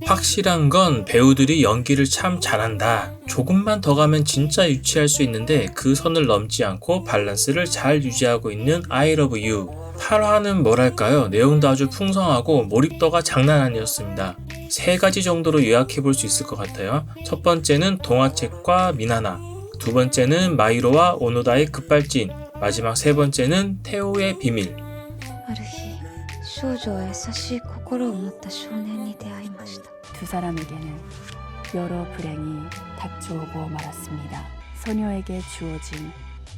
확실한 건 배우들이 연기를 참 잘한다. 조금만 더 가면 진짜 유치할 수 있는데 그 선을 넘지 않고 밸런스를 잘 유지하고 있는 I Love You. 8화는 뭐랄까요? 내용도 아주 풍성하고 몰입도가 장난 아니었습니다. 세 가지 정도로 요약해 볼 수 있을 것 같아요. 첫 번째는 동화책과 미나나, 두 번째는 마이로와 오노다의 급발진, 마지막 세 번째는 테오의 비밀. ある日少女は優しい心を持った少年に出会いました 두 사람에게는 여러 불행이 닥쳐오고 말았습니다. 소녀에게 주어진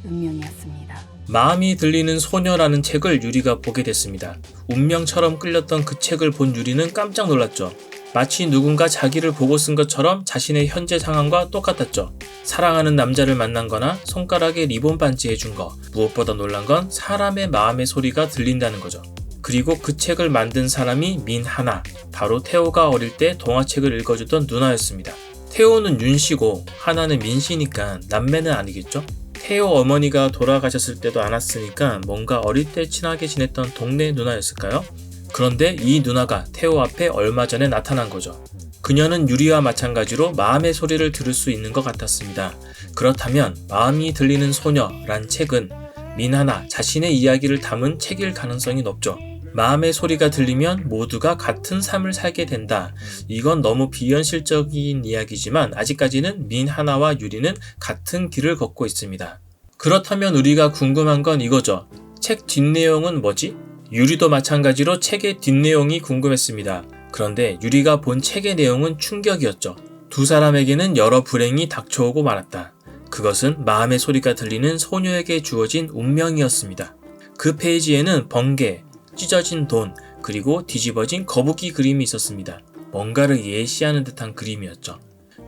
운명이었습니다. 마음이 들리는 소녀라는 책을 유리가 보게 됐습니다. 운명처럼 끌렸던 그 책을 본 유리는 깜짝 놀랐죠. 마치 누군가 자기를 보고 쓴 것처럼 자신의 현재 상황과 똑같았죠. 사랑하는 남자를 만난 거나 손가락에 리본 반지 해준 거, 무엇보다 놀란 건 사람의 마음의 소리가 들린다는 거죠. 그리고 그 책을 만든 사람이 민하나, 바로 태호가 어릴 때 동화책을 읽어주던 누나였습니다. 태호는 윤씨고 하나는 민씨니까 남매는 아니겠죠? 태호 어머니가 돌아가셨을 때도 안 왔으니까 뭔가 어릴 때 친하게 지냈던 동네 누나였을까요? 그런데 이 누나가 태호 앞에 얼마 전에 나타난 거죠. 그녀는 유리와 마찬가지로 마음의 소리를 들을 수 있는 것 같았습니다. 그렇다면 마음이 들리는 소녀란 책은 민하나 자신의 이야기를 담은 책일 가능성이 높죠. 마음의 소리가 들리면 모두가 같은 삶을 살게 된다. 이건 너무 비현실적인 이야기지만 아직까지는 민하나와 유리는 같은 길을 걷고 있습니다. 그렇다면 우리가 궁금한 건 이거죠. 책 뒷내용은 뭐지? 유리도 마찬가지로 책의 뒷내용이 궁금했습니다. 그런데 유리가 본 책의 내용은 충격이었죠. 두 사람에게는 여러 불행이 닥쳐오고 말았다. 그것은 마음의 소리가 들리는 소녀에게 주어진 운명이었습니다. 그 페이지에는 번개, 찢어진 돈, 그리고 뒤집어진 거북이 그림이 있었습니다. 뭔가를 예시하는 듯한 그림이었죠.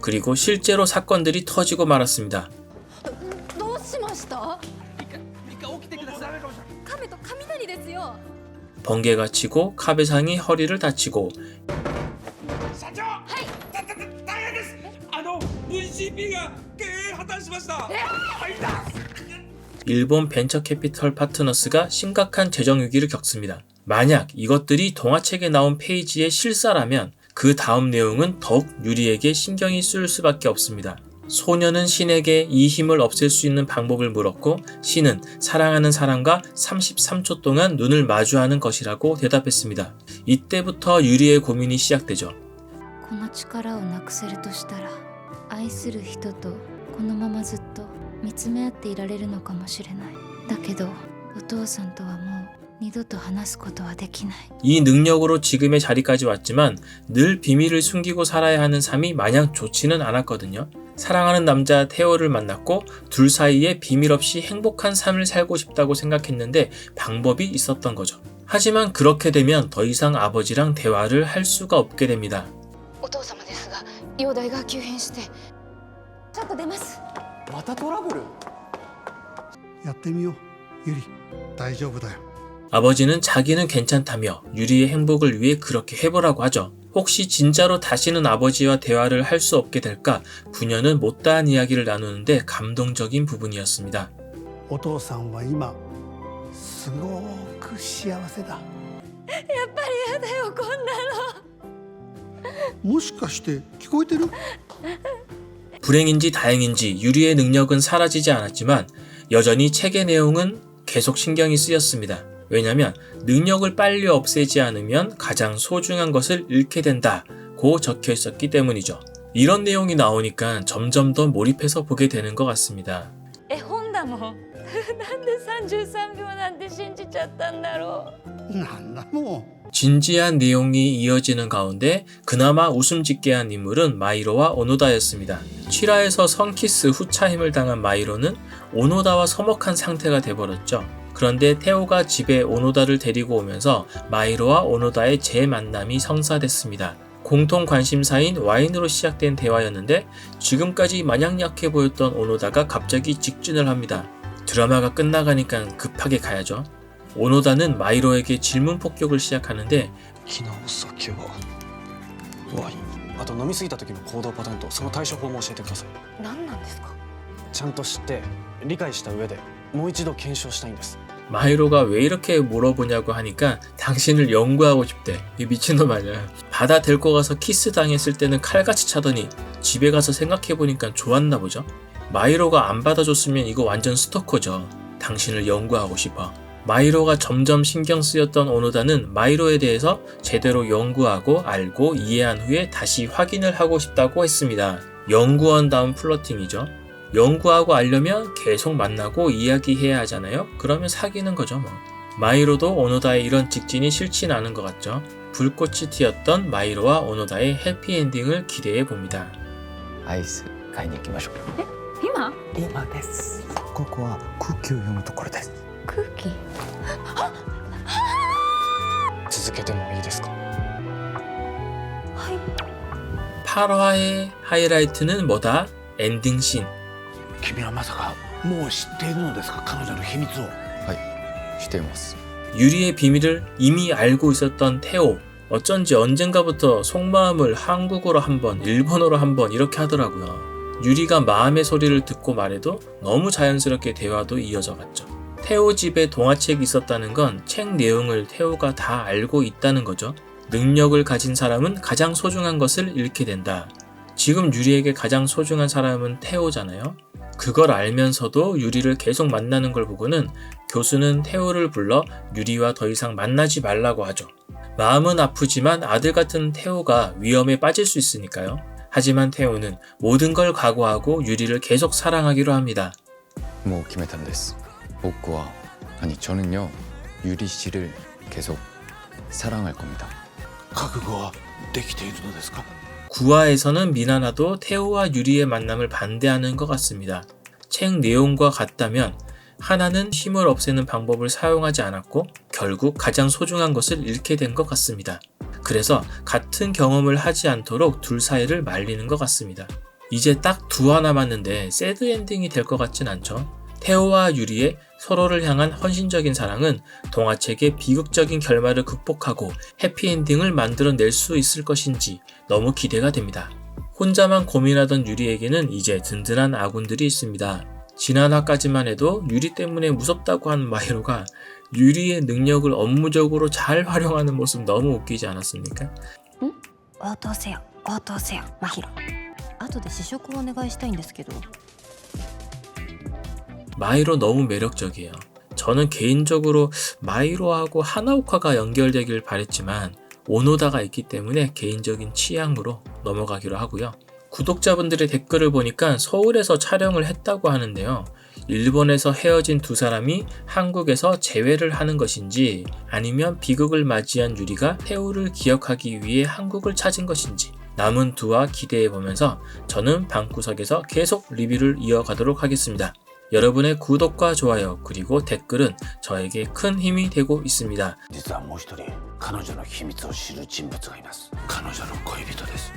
그리고 실제로 사건들이 터지고 말았습니다. どうしました？亀と雷ですよ 번개가 치고 카베상이 허리를 다치고 일본 벤처캐피털 파트너스가 심각한 재정 위기를 겪습니다. 만약 이것들이 동화책에 나온 페이지의 실사라면 그 다음 내용은 더욱 유리에게 신경이 쓰일 수밖에 없습니다. 소녀는 신에게 이 힘을 없앨 수 있는 방법을 물었고 신은 사랑하는 사람과 33초 동안 눈을 마주하는 것이라고 대답했습니다. 이때부터 유리의 고민이 시작되죠. この力をなくせるとしたら愛する人とこのままずっと見つめ合っていられるのかもしれないだけどお父さんとはもう二度と話すことはできない 이 능력으로 지금의 자리까지 왔지만 늘 비밀을 숨기고 살아야 하는 삶이 마냥 좋지는 않았거든요. 사랑하는 남자 태호를 만났고 둘 사이에 비밀 없이 행복한 삶을 살고 싶다고 생각했는데 방법이 있었던 거죠. 하지만 그렇게 되면 더 이상 아버지랑 대화를 할 수가 없게 됩니다. お父様ですが容体が急変してちょっと出ますまたトラブルやってみようユリ大丈夫だよ 아버지는 자기는 괜찮다며 유리의 행복을 위해 그렇게 해보라고 하죠. 혹시 진짜로 다시는 아버지와 대화를 할 수 없게 될까 부녀는 못다한 이야기를 나누는데 감동적인 부분이었습니다. お父さんは今すごく幸せだやっぱりやだよこんなのもしかして聞こえてる 불행인지 다행인지 유리의 능력은 사라지지 않았지만 여전히 책의 내용은 계속 신경이 쓰였습니다. 왜냐면 능력을 빨리 없애지 않으면 가장 소중한 것을 잃게 된다고 적혀 있었기 때문이죠. 이런 내용이 나오니까 점점 더 몰입해서 보게 되는 것 같습니다. 絵本だもんなんで33秒なんて信じちゃったんだろうなんだも 진지한 내용이 이어지는 가운데 그나마 웃음 짓게 한 인물은 마이로와 오노다였습니다. 7화에서 성키스 후차힘을 당한 마이로는 오노다와 서먹한 상태가 돼버렸죠. 그런데 태호가 집에 오노다를 데리고 오면서 마이로와 오노다의 재만남이 성사됐습니다. 공통 관심사인 와인으로 시작된 대화였는데 지금까지 마냥 약해 보였던 오노다가 갑자기 직진을 합니다. 드라마가 끝나가니까 급하게 가야죠. 오노다는 마이로에게 질문 폭격을 시작하는데 昨日酒はワインあと飲み過ぎた時の行動パターンとその対処法も教えてください何なんですかちゃんと知って理解した上でもう一度検証したいんです 마히로가 왜 이렇게 물어보냐고 하니까 당신을 연구하고 싶대. 이 미친놈 아니야. 바다 데리고 가서 키스 당했을 때는 칼같이 차더니 집에 가서 생각해보니까 좋았나 보죠. 마히로가 안 받아줬으면 이거 완전 스토커죠. 당신을 연구하고 싶어. 마히로가 점점 신경 쓰였던 오노다는 마히로에 대해서 제대로 연구하고 알고 이해한 후에 다시 확인을 하고 싶다고 했습니다. 연구원 다운 플러팅이죠. 연구하고 알려면 계속 만나고 이야기해야 하잖아요. 그러면 사귀는 거죠 뭐. 마히로도 오노다의 이런 직진이 싫진 않은 것 같죠. 불꽃이 튀었던 마히로와 오노다의 해피엔딩을 기대해 봅니다. アイス買いに行きましょう。今今です。ここは空気を読むところです。空気続けてもいいですか。 8화의 하이라이트는 뭐다? 엔딩씬. 君はまさかもう知っているのですか、彼女の秘密を。しています。 유리의 비밀을 이미 알고 있었던 태오. 어쩐지 언젠가부터 속마음을 한국어로 한번, 일본어로 한번 이렇게 하더라고요. 유리가 마음의 소리를 듣고 말해도 너무 자연스럽게 대화도 이어져 갔죠. 태오 집에 동화책이 있었다는 건 책 내용을 태오가 다 알고 있다는 거죠. 능력을 가진 사람은 가장 소중한 것을 잃게 된다. 지금 유리에게 가장 소중한 사람은 태오잖아요. 그걸 알면서도 유리를 계속 만나는 걸 보고는 교수는 태오를 불러 유리와 더 이상 만나지 말라고 하죠. 마음은 아프지만 아들 같은 태오가 위험에 빠질 수 있으니까요. 하지만 태오는 모든 걸 각오하고 유리를 계속 사랑하기로 합니다. もう決めたんです。僕は저는요 유리 씨를 계속 사랑할 겁니다. 覚悟はできているのですか。 9화에서는 미나나도 태오와 유리의 만남을 반대하는 것 같습니다. 책 내용과 같다면 하나는 힘을 없애는 방법을 사용하지 않았고 결국 가장 소중한 것을 잃게 된 것 같습니다. 그래서 같은 경험을 하지 않도록 둘 사이를 말리는 것 같습니다. 이제 딱 2화 남았는데 새드 엔딩이 될 것 같진 않죠. 태오와 유리의 서로를 향한 헌신적인 사랑은 동화책의 비극적인 결말을 극복하고 해피엔딩을 만들어낼 수 있을 것인지 너무 기대가 됩니다. 혼자만 고민하던 유리에게는 이제 든든한 아군들이 있습니다. 지난화까지만 해도 유리 때문에 무섭다고 하는 마히로가 유리의 능력을 업무적으로 잘 활용하는 모습 너무 웃기지 않았습니까? 応答せよ応答せよ真宙後で試食をお願いしたいんですけど 마히로 너무 매력적이에요. 저는 개인적으로 마히로하고 하나오카가 연결되길 바랬지만 오노다가 있기 때문에 개인적인 취향으로 넘어가기로 하고요. 구독자분들의 댓글을 보니까 서울에서 촬영을 했다고 하는데요. 일본에서 헤어진 두 사람이 한국에서 재회를 하는 것인지 아니면 비극을 맞이한 유리가 태우를 기억하기 위해 한국을 찾은 것인지 남은 2화 기대해보면서 저는 방구석에서 계속 리뷰를 이어가도록 하겠습니다. 여러분의 구독과 좋아요 그리고 댓글은 저에게 큰 힘이 되고 있습니다. 実はもう一人彼女の秘密を知る人物がいます。彼女の恋人です。